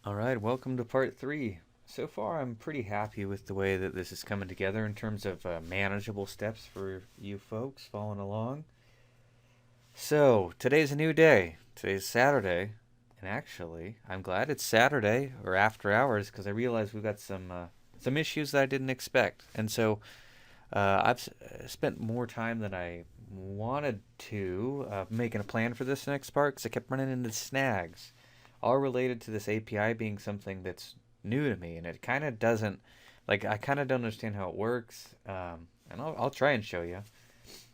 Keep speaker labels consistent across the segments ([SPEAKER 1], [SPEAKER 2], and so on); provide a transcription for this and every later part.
[SPEAKER 1] All right, welcome to part three. So far, I'm pretty happy with the way that this is coming together in terms of manageable steps for you folks following along. So, today's a new day. Today's Saturday. And actually, I'm glad it's Saturday or after hours because I realized we've got some issues that I didn't expect. And so, I've spent more time than I wanted to making a plan for this next part because I kept running into snags, all related to this API being something that's new to me, and it kind of doesn't, like, I kind of don't understand how it works, and I'll try and show you.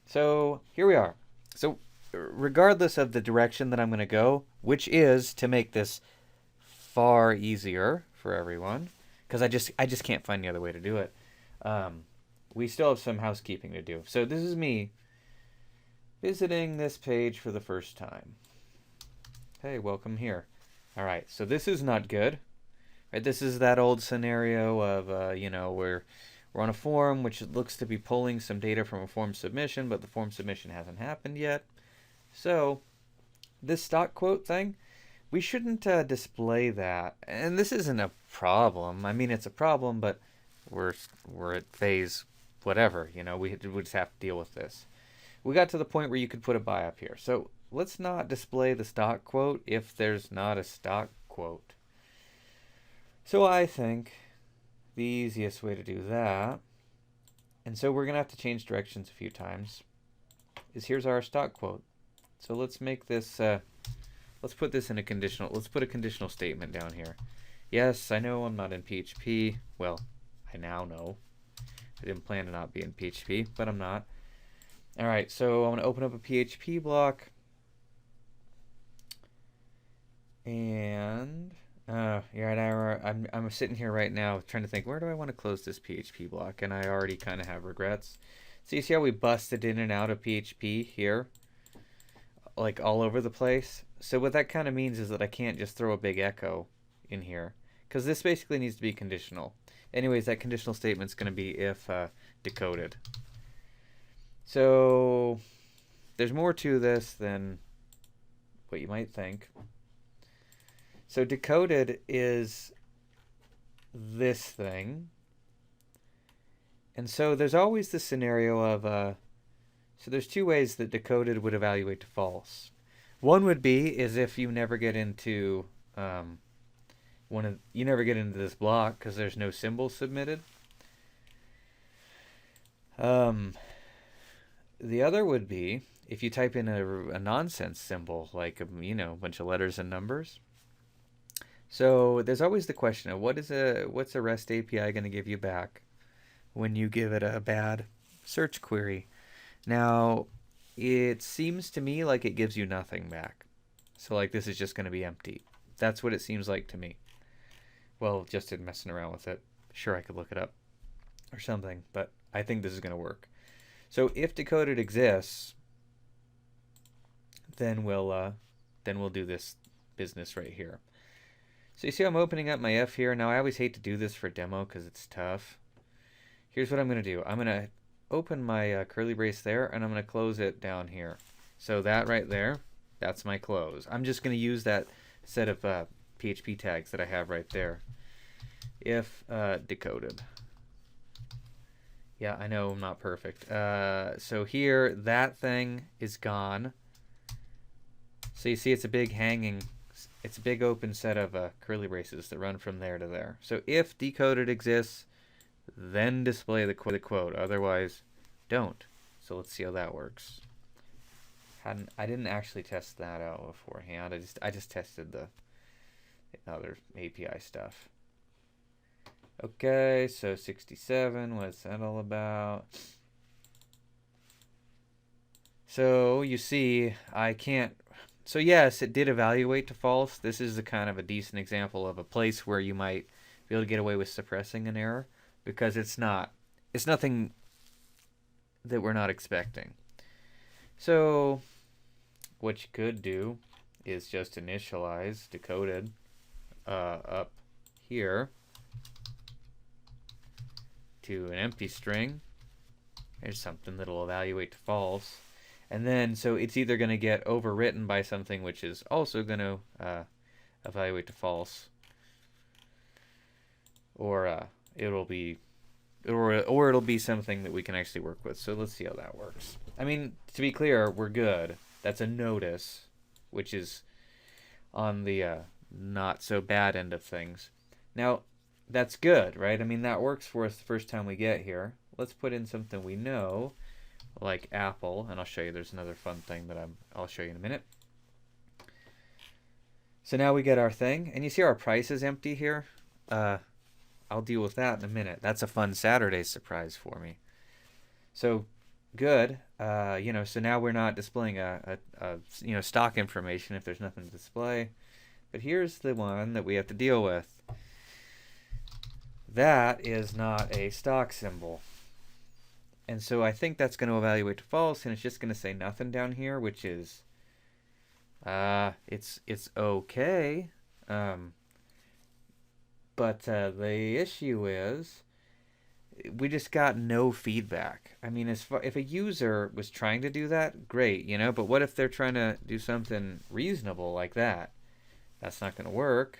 [SPEAKER 1] So here we are. So regardless of the direction that I'm going to go, which is to make this far easier for everyone, because I just can't find the other way to do it. Um, we still have some housekeeping to do. So this is me visiting this page for the first time. Hey, welcome here. All right, so this is not good. Right, this is that old scenario of where we're on a form which looks to be pulling some data from a form submission, but the form submission hasn't happened yet. So this stock quote thing, we shouldn't display that. And this isn't a problem. I mean, it's a problem, but we're at phase whatever. We just have to deal with this. We got to the point where you could put a buy up here. So let's not display the stock quote if there's not a stock quote. So I think the easiest way to do that, and so we're going to have to change directions a few times, is here's our stock quote. So let's make this, let's put this in a conditional, let's put a conditional statement down here. Yes, I know I'm not in PHP. Well, I now know. I didn't plan to not be in PHP, but I'm not. All right, so I'm going to open up a PHP block. And I'm sitting here right now trying to think, where do I want to close this PHP block? And I already kind of have regrets. So you see how we busted in and out of PHP here, like all over the place? So what that kind of means is that I can't just throw a big echo in here, because this basically needs to be conditional. Anyways, that conditional statement's going to be if decoded. So there's more to this than what you might think. So decoded is this thing. And so there's always the scenario of, so there's two ways that decoded would evaluate to false. One would be is if you never get into you never get into this block because there's no symbol submitted. The other would be if you type in a nonsense symbol, like a bunch of letters and numbers. So there's always the question of what's a REST API going to give you back when you give it a bad search query. Now, it seems to me like it gives you nothing back. So like this is just going to be empty. That's what it seems like to me. Well, just in messing around with it. Sure, I could look it up or something, but I think this is going to work. So if decoded exists, then we'll do this business right here. So you see I'm opening up my F here. Now I always hate to do this for demo because it's tough. Here's what I'm going to do. I'm going to open my curly brace there, and I'm going to close it down here. So that right there, that's my close. I'm just going to use that set of PHP tags that I have right there. If decoded. Yeah, I know I'm not perfect. So here, that thing is gone. So you see it's a big it's a big open set of curly braces that run from there to there. So if decoded exists, then display the quote. Otherwise, don't. So let's see how that works. I didn't actually test that out beforehand. I just tested the other API stuff. Okay, so 67. What's that all about? So you see, I can't. So yes, it did evaluate to false. This is a kind of a decent example of a place where you might be able to get away with suppressing an error because it's nothing that we're not expecting. So what you could do is just initialize decoded up here to an empty string. There's something that'll evaluate to false. And then, so it's either going to get overwritten by something which is also going to evaluate to false, or it'll be something that we can actually work with. So let's see how that works. I mean, to be clear, we're good. That's a notice, which is on the not so bad end of things. Now, that's good, right? I mean, that works for us the first time we get here. Let's put in something we know, like Apple, and I'll show you. There's another fun thing that I'll show you in a minute. So now we get our thing, and you see our price is empty here. I'll deal with that in a minute. That's a fun Saturday surprise for me. So good. So now we're not displaying a stock information if there's nothing to display. But here's the one that we have to deal with. That is not a stock symbol. And so I think that's going to evaluate to false, and it's just going to say nothing down here, which is it's okay. But the issue is we just got no feedback. I mean, if a user was trying to do that, great, but what if they're trying to do something reasonable like that? That's not going to work.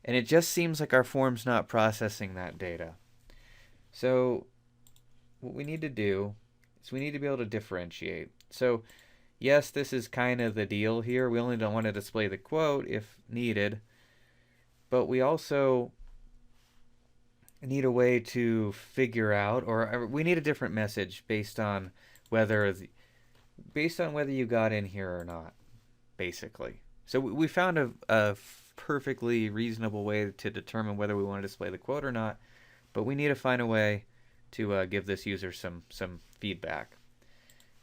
[SPEAKER 1] And it just seems like our form's not processing that data. So what we need to do is we need to be able to differentiate. So yes, this is kind of the deal here. We only don't want to display the quote if needed. But we also need a way to figure out, or we need a different message based on whether you got in here or not, basically. So we found a perfectly reasonable way to determine whether we want to display the quote or not, but we need to find a way to give this user some feedback.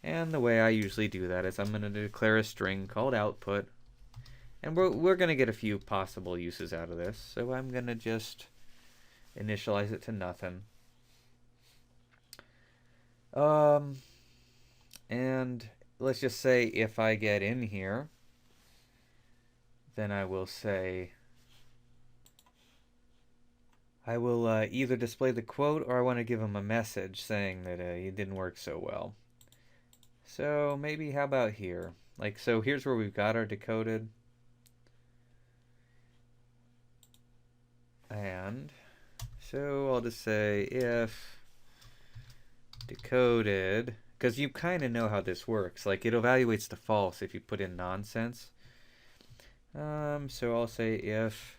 [SPEAKER 1] And the way I usually do that is I'm going to declare a string called output, and we're going to get a few possible uses out of this. So I'm going to just initialize it to nothing. And let's just say if I get in here, then I will say I will either display the quote or I want to give him a message saying that it didn't work so well. So maybe how about here? So here's where we've got our decoded. And so I'll just say if decoded, because you kind of know how this works. It evaluates to false if you put in nonsense. So I'll say if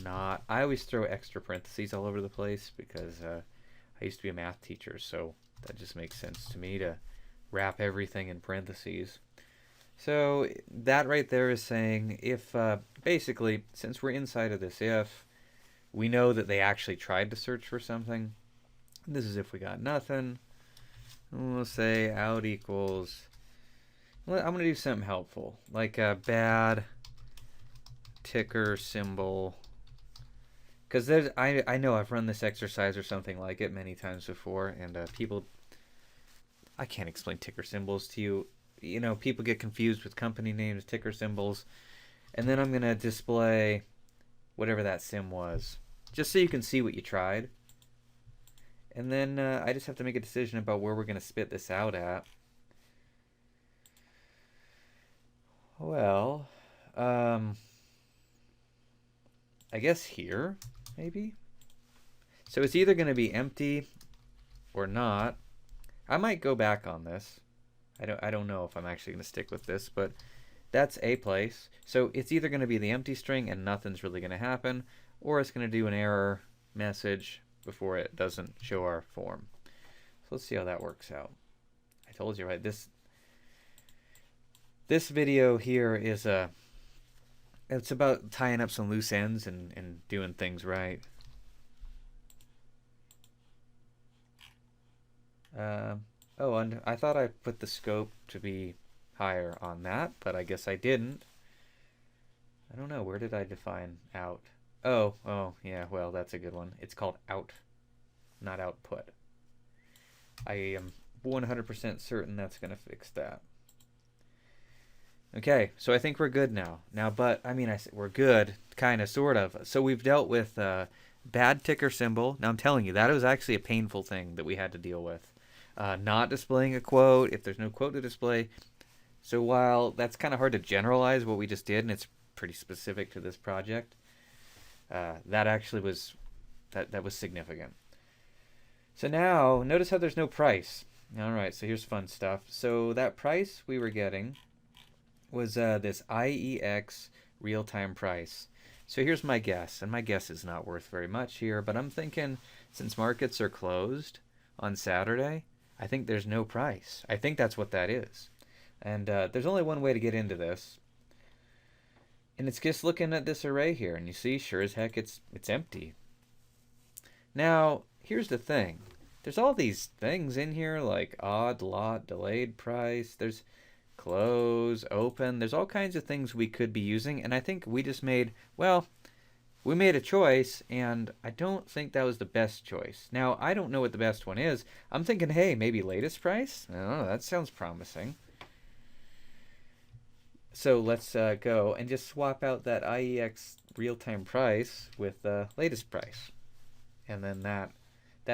[SPEAKER 1] not. I always throw extra parentheses all over the place because I used to be a math teacher, so that just makes sense to me to wrap everything in parentheses. So that right there is saying if, basically, since we're inside of this if, we know that they actually tried to search for something. This is if we got nothing. We'll say out equals, I'm going to do something helpful, like a bad ticker symbol. Because I know I've run this exercise or something like it many times before, and people, I can't explain ticker symbols to you. People get confused with company names, ticker symbols, and then I'm going to display whatever that sim was, just so you can see what you tried. And then I just have to make a decision about where we're going to spit this out at. Well, I guess here, maybe? So it's either going to be empty or not. I might go back on this. I don't know if I'm actually going to stick with this, but that's a place. So it's either going to be the empty string and nothing's really going to happen, or it's going to do an error message before it doesn't show our form. So let's see how that works out. I told you, right? This video here is it's about tying up some loose ends and doing things right. Oh, and I thought I put the scope to be higher on that, but I guess I didn't. I don't know, where did I define out? Oh, yeah, well, that's a good one. It's called out, not output. I am 100% certain that's going to fix that. Okay, so I think we're good now. But, I mean, we're good, kind of, sort of. So we've dealt with bad ticker symbol. Now, I'm telling you, that was actually a painful thing that we had to deal with. Not displaying a quote if there's no quote to display. So while that's kind of hard to generalize what we just did, and it's pretty specific to this project, that actually was That was significant. So now, notice how there's no price. All right, so here's fun stuff. So that price we were getting was this IEX real-time price. So here's my guess, and my guess is not worth very much here, but I'm thinking since markets are closed on Saturday, I think there's no price. I think that's what that is. And there's only one way to get into this. And it's just looking at this array here, and you see, sure as heck, it's empty. Now, here's the thing. There's all these things in here, like odd lot, delayed price. There's close, open. There's all kinds of things we could be using, and I think we just made, well, we made a choice, and I don't think that was the best choice. Now, I don't know what the best one is. I'm thinking, hey, maybe latest price? Oh, that sounds promising. So let's go and just swap out that IEX real-time price with the latest price. And then that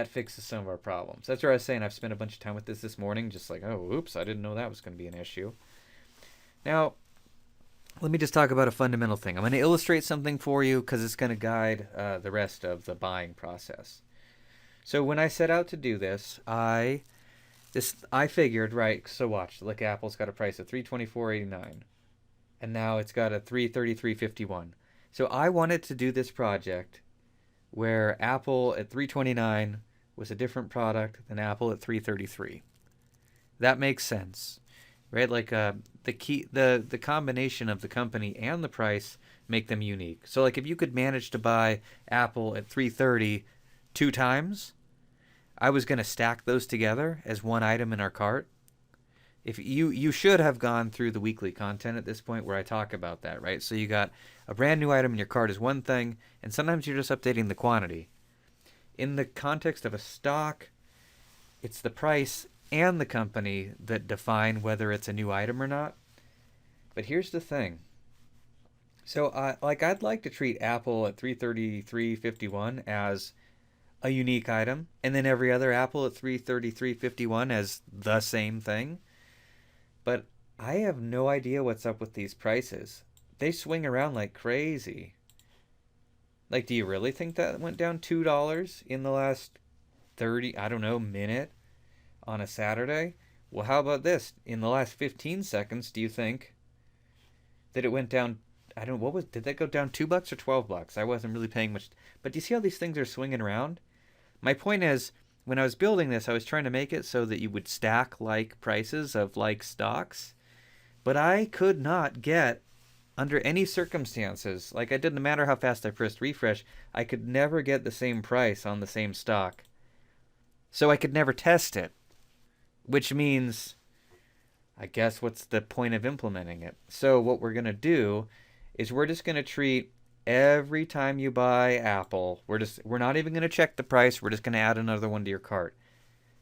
[SPEAKER 1] fixes some of our problems. That's where I was saying I've spent a bunch of time with this morning, just like, oh, oops, I didn't know that was going to be an issue. Now, let me just talk about a fundamental thing. I'm going to illustrate something for you because it's going to guide the rest of the buying process. So when I set out to do this, I figured, right, so watch, look, Apple's got a price of $324.89. And now it's got a $333.51. So I wanted to do this project where Apple at $329 was a different product than Apple at $333. That makes sense, right? Like the combination of the company and the price make them unique. So like if you could manage to buy Apple at $330 two times, I was going to stack those together as one item in our cart. If you should have gone through the weekly content at this point where I talk about that, right? So you got a brand new item in your cart is one thing, and sometimes you're just updating the quantity. In the context of a stock, it's the price and the company that define whether it's a new item or not. But here's the thing. So I'd like to treat Apple at $333.51 as a unique item, and then every other Apple at $333.51 as the same thing. But I have no idea what's up with these prices. They swing around like crazy. Like, do you really think that went down $2 in the last minute on a Saturday? Well, how about this? In the last 15 seconds, do you think that it went down, did that go down $2 or $12? I wasn't really paying much. But do you see how these things are swinging around? My point is, when I was building this, I was trying to make it so that you would stack like prices of like stocks. But I could not get, under any circumstances, like I didn't matter how fast I pressed refresh, I could never get the same price on the same stock. So I could never test it. Which means, I guess, what's the point of implementing it? So what we're going to do is we're just going to treat every time you buy Apple, we're not even going to check the price. We're just going to add another one to your cart.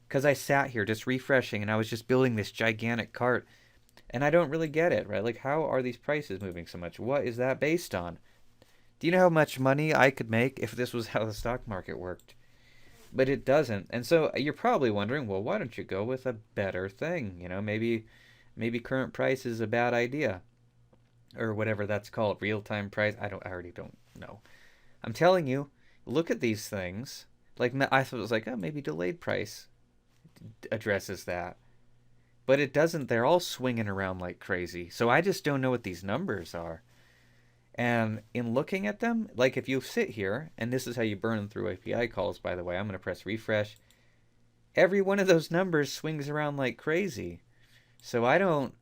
[SPEAKER 1] Because I sat here just refreshing and I was just building this gigantic cart. And I don't really get it, right? Like, how are these prices moving so much? What is that based on? Do you know how much money I could make if this was how the stock market worked? But it doesn't. And so you're probably wondering, well, why don't you go with a better thing? You know, maybe current price is a bad idea. Or whatever that's called, real-time price. I already don't know. I'm telling you, look at these things. Like, I thought it was like, oh, maybe delayed price addresses that. But it doesn't. They're all swinging around like crazy. So I just don't know what these numbers are. And in looking at them, like if you sit here, and this is how you burn through API calls, by the way, I'm going to press refresh. Every one of those numbers swings around like crazy. So I don't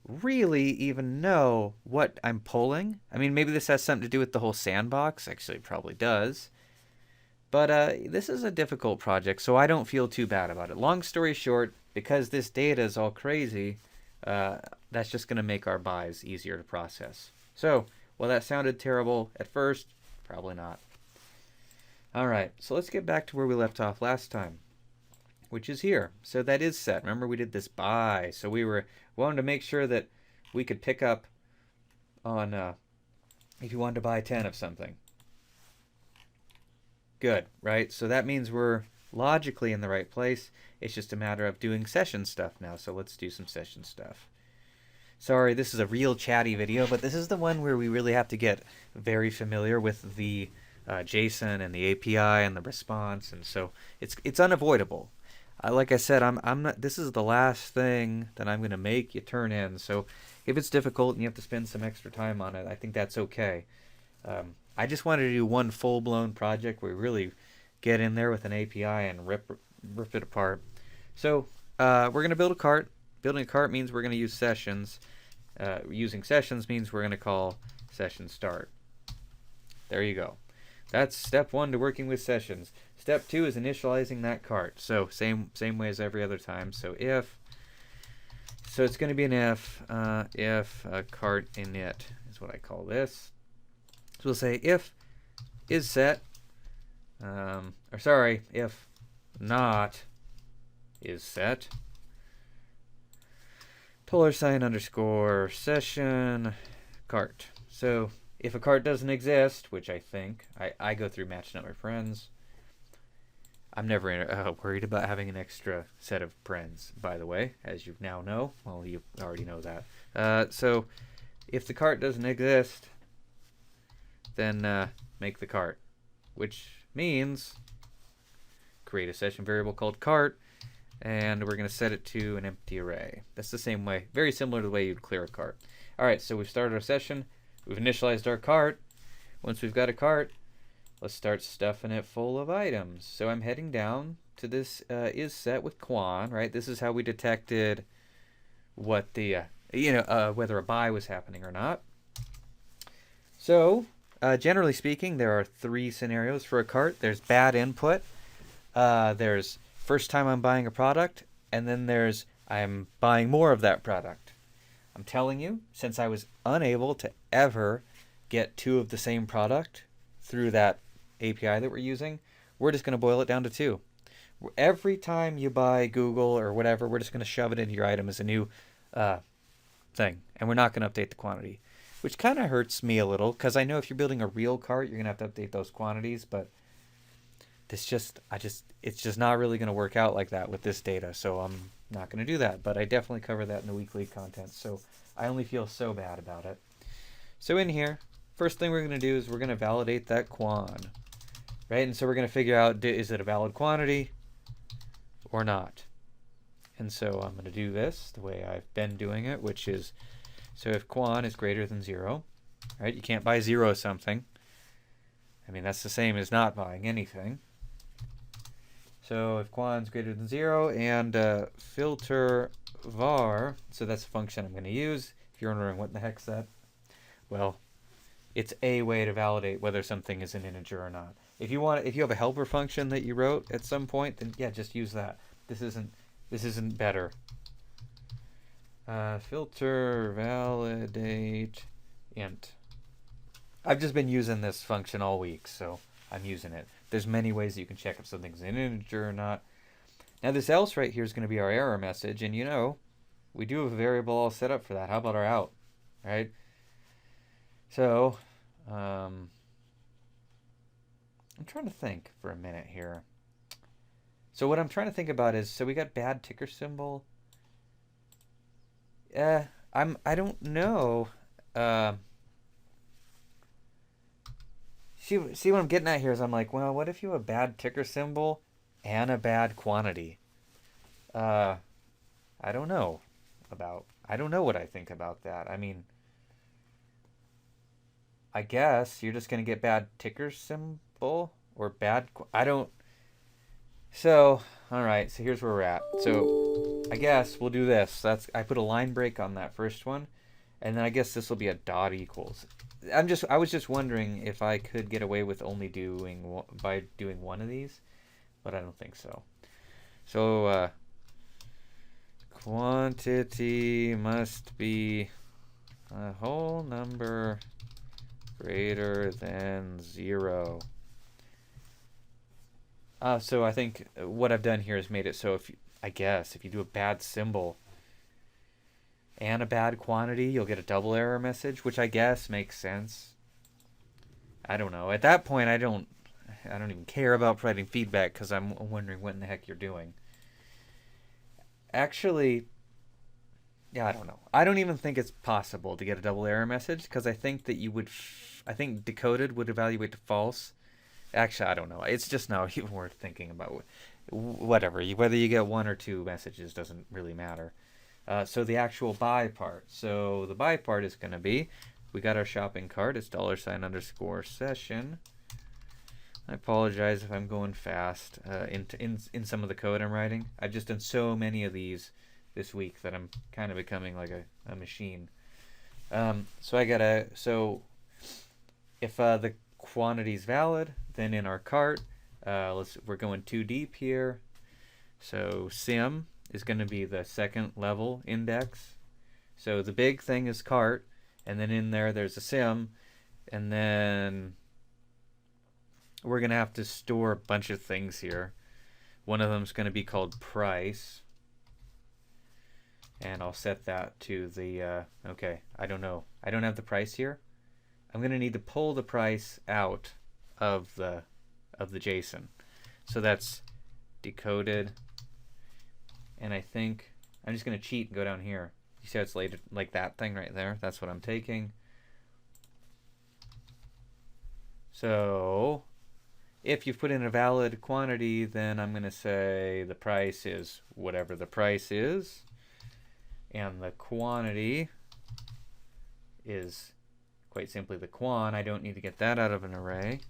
[SPEAKER 1] really even know what I'm pulling. I mean, maybe this has something to do with the whole sandbox. Actually, it probably does. But this is a difficult project, so I don't feel too bad about it. Long story short, because this data is all crazy, that's just going to make our buys easier to process. So, while that sounded terrible at first, probably not. All right, so let's get back to where we left off last time, which is here. So that is set. Remember, we did this buy. So we wanted to make sure that we could pick up on if you wanted to buy 10 of something. Good, right? So that means we're logically in the right place. It's just a matter of doing session stuff now. So let's do some session stuff. Sorry, this is a real chatty video, but this is the one where we really have to get very familiar with the JSON and the API and the response, and so it's unavoidable. Like I said, I'm not. This is the last thing that I'm going to make you turn in. So if it's difficult and you have to spend some extra time on it, I think that's okay. I just wanted to do one full-blown project where we really get in there with an API and rip it apart. So we're going to build a cart. Building a cart means we're going to use sessions. Using sessions means we're going to call session start. There you go. That's step 1 to working with sessions. Step 2 is initializing that cart. So same way as every other time. So it's going to be an if cart init is what I call this. So we'll say if is set, if not is set, $_ session cart. So if a cart doesn't exist, which I think, I go through matching up my friends. I'm never worried about having an extra set of friends, by the way, as you now know. Well, you already know that. So if the cart doesn't exist, then make the cart, which means create a session variable called cart, and we're going to set it to an empty array. That's the same way, very similar to the way you'd clear a cart. All right, so we've started our session. We've initialized our cart. Once we've got a cart, let's start stuffing it full of items. So I'm heading down to this is set with Quan, right? This is how we detected what the, whether a buy was happening or not. So generally speaking, there are 3 scenarios for a cart. There's bad input. There's first time I'm buying a product, and then there's I'm buying more of that product. I'm telling you, since I was unable to ever get 2 of the same product through that API that we're using, we're just going to boil it down to 2. Every time you buy Google or whatever, we're just going to shove it into your item as a new thing, and we're not going to update the quantity, which kind of hurts me a little, because I know if you're building a real cart, you're going to have to update those quantities, but it's just not really going to work out like that with this data, so I'm not going to do that. But I definitely cover that in the weekly content, so I only feel so bad about it. So in here, first thing we're going to do is we're going to validate that quan, right? And so we're going to figure out, is it a valid quantity or not? And so I'm going to do this the way I've been doing it, which is, so if quan is greater than 0, right? You can't buy 0 something. I mean, that's the same as not buying anything. So if quan is greater than 0, and filter var, so that's a function I'm going to use. If you're wondering what the heck's that, well, it's a way to validate whether something is an integer or not. If you have a helper function that you wrote at some point, then yeah, just use that. This isn't better. Filter validate int. I've just been using this function all week, so I'm using it. There's many ways that you can check if something's an integer or not. Now this else right here is going to be our error message, and we do have a variable all set up for that. How about our out, right? So I'm trying to think for a minute here. So what I'm trying to think about is, so we got bad ticker symbol. I don't know. See what I'm getting at here is I'm like, well, what if you have a bad ticker symbol and a bad quantity? I don't know what I think about that. I mean, I guess you're just going to get bad ticker symbol or bad, so, all right, so here's where we're at. So I guess we'll do this. I put a line break on that first one, and then I guess this will be a dot equals. I was just wondering if I could get away with only doing one of these, but I don't think so. So quantity must be a whole number greater than 0. So I think what I've done here is made it so if you do a bad symbol and a bad quantity, you'll get a double error message, which I guess makes sense. I don't know. At that point, I don't even care about providing feedback because I'm wondering what in the heck you're doing. Actually, yeah, I don't know. I don't even think it's possible to get a double error message because I think that I think decoded would evaluate to false. Actually, I don't know. It's just not even worth thinking about. Whatever. Whether you get one or two messages doesn't really matter. So the actual buy part. So the buy part is going to be, we got our shopping cart. It's $_session. I apologize if I'm going fast in some of the code I'm writing. I've just done so many of these this week that I'm kind of becoming like a machine. So if the quantity is valid, then in our cart, we're going too deep here. So sim is going to be the second level index. So the big thing is cart, and then in there's a sim, and then we're going to have to store a bunch of things here. One of them is going to be called price. And I'll set that to the, okay, I don't know. I don't have the price here. I'm going to need to pull the price out of the JSON. So that's decoded. And I think I'm just going to cheat and go down here. You see how it's laid like that thing right there? That's what I'm taking. So if you've put in a valid quantity, then I'm going to say the price is whatever the price is. And the quantity is quite simply the quan. I don't need to get that out of an array.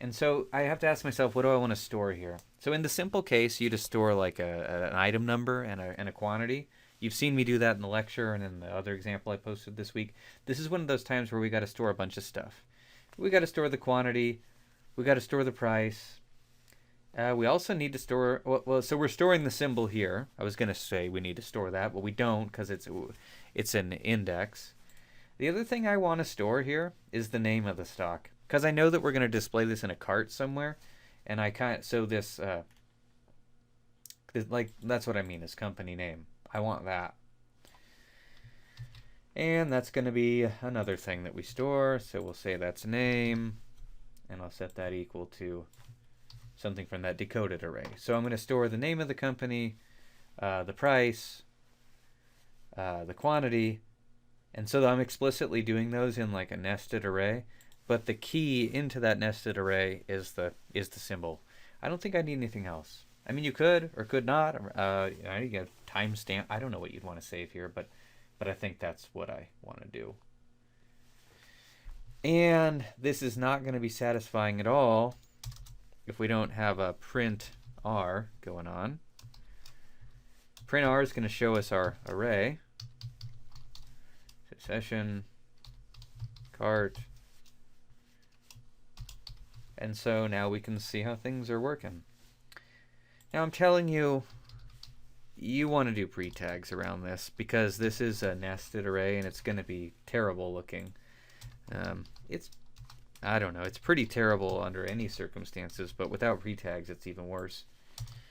[SPEAKER 1] And so I have to ask myself, what do I want to store here? So in the simple case, you just store like an item number and a quantity. You've seen me do that in the lecture and in the other example I posted this week. This is one of those times where we got to store a bunch of stuff. We got to store the quantity. We got to store the price. We also need to store, so we're storing the symbol here. I was going to say we need to store that, but we don't because it's an index. The other thing I want to store here is the name of the stock, because I know that we're going to display this in a cart somewhere, and like that's what I mean is company name. I want that. And that's going to be another thing that we store, so we'll say that's name, and I'll set that equal to something from that decoded array. So I'm going to store the name of the company, the price, the quantity, and so I'm explicitly doing those in like a nested array, but the key into that nested array is the symbol. I don't think I need anything else. I mean, you could or could not. You get timestamp. I don't know what you'd want to save here, but I think that's what I want to do. And this is not going to be satisfying at all if we don't have a print r going on. Print r is going to show us our array. So session, cart. And so now we can see how things are working. Now I'm telling you, you want to do pre-tags around this because this is a nested array and it's going to be terrible looking. I don't know, it's pretty terrible under any circumstances, but without pre-tags it's even worse.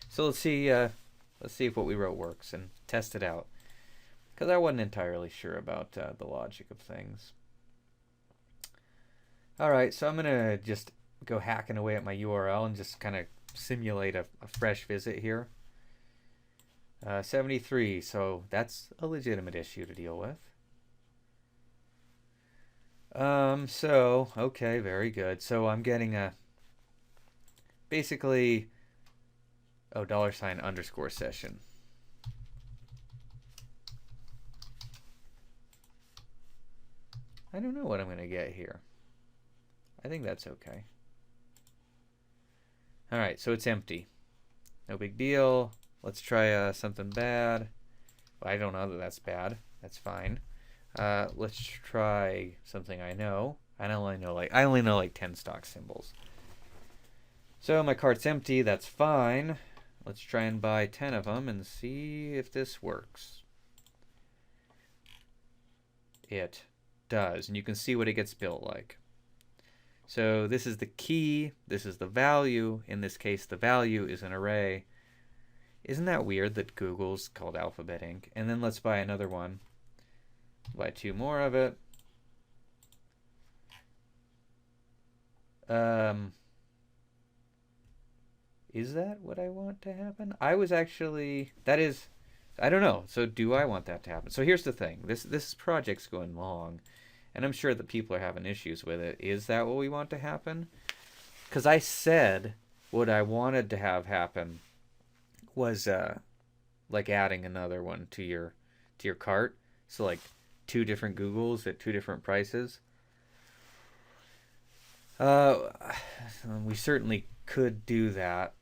[SPEAKER 1] So let's see if what we wrote works and test it out, because I wasn't entirely sure about the logic of things. Alright, so I'm going to just go hacking away at my URL and just kind of simulate a fresh visit here. 73, so that's a legitimate issue to deal with. So, okay, very good. So I'm getting basically, $_session. I don't know what I'm going to get here. I think that's okay. All right, so it's empty. No big deal. Let's try something bad. Well, I don't know that that's bad. That's fine. Let's try something I know. I only know like 10 stock symbols. So my cart's empty. That's fine. Let's try and buy 10 of them and see if this works. It does, and you can see what it gets built like. So this is the key. This is the value. In this case, the value is an array. Isn't that weird that Google's called Alphabet Inc? And then let's buy another one. Buy 2 more of it. Is that what I want to happen? I don't know. So do I want that to happen? So here's the thing. This project's going long, And I'm sure that people are having issues with it. Is that what we want to happen? Because I said what I wanted to have happen was like adding another one to your cart. So like two different Googles at two different prices. Uh, we certainly could do that,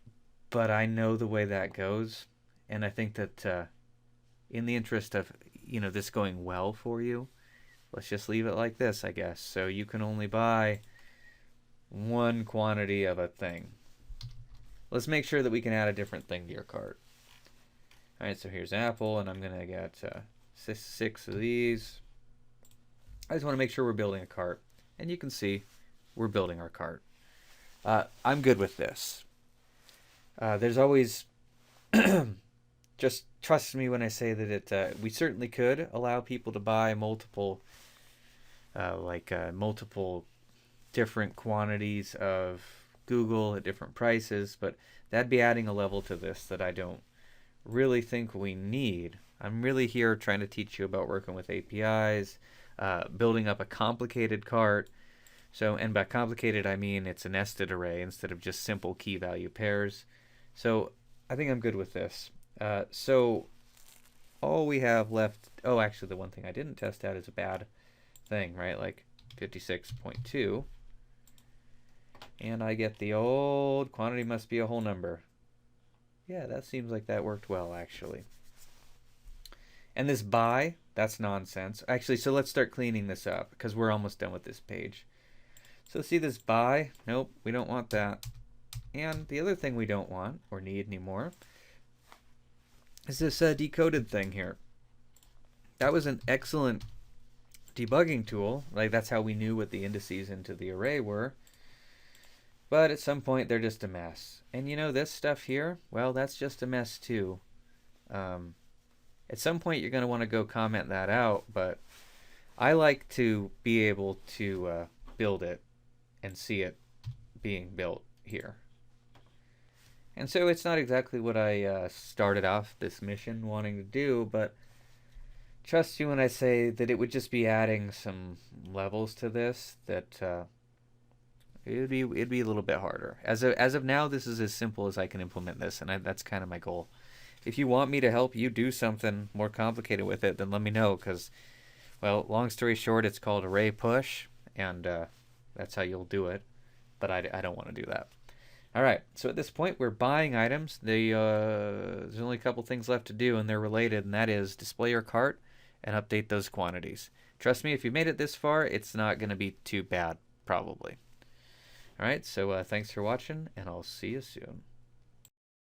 [SPEAKER 1] but I know the way that goes, and I think that in the interest of this going well for you, let's just leave it like this, I guess. So you can only buy one quantity of a thing. Let's make sure that we can add a different thing to your cart. All right, so here's Apple, and I'm gonna get 6 of these. I just want to make sure we're building a cart, and you can see we're building our cart. I'm good with this. There's always just trust me when I say that we certainly could allow people to buy multiple multiple different quantities of Google at different prices, but that'd be adding a level to this that I don't really think we need. I'm really here trying to teach you about working with APIs, building up a complicated cart. So, and by complicated, I mean it's a nested array instead of just simple key value pairs. So I think I'm good with this. So all we have left, oh, actually the one thing I didn't test out is a bad thing, right? Like 56.2. And I get the old quantity must be a whole number. Yeah, that seems like that worked well, actually. And this by, that's nonsense. Actually, so let's start cleaning this up because we're almost done with this page. So see this by? Nope, we don't want that. And the other thing we don't want or need anymore is this decoded thing here. That was an excellent debugging tool. Like that's how we knew what the indices into the array were. But at some point they're just a mess. And this stuff here, well, that's just a mess too. At some point you're going to want to go comment that out, but I like to be able to build it and see it being built here. And so it's not exactly what I started off this mission wanting to do, but trust you when I say that it would just be adding some levels to this that it'd be a little bit harder. As of now, this is as simple as I can implement this, and that's kind of my goal. If you want me to help you do something more complicated with it, then let me know, because, well, long story short, it's called array push, and that's how you'll do it, but I don't want to do that. All right, so at this point, we're buying items. There's only a couple things left to do, and they're related, and that is display your cart and update those quantities. Trust me, if you made it this far, it's not going to be too bad, probably. All right, so thanks for watching, and I'll see you soon.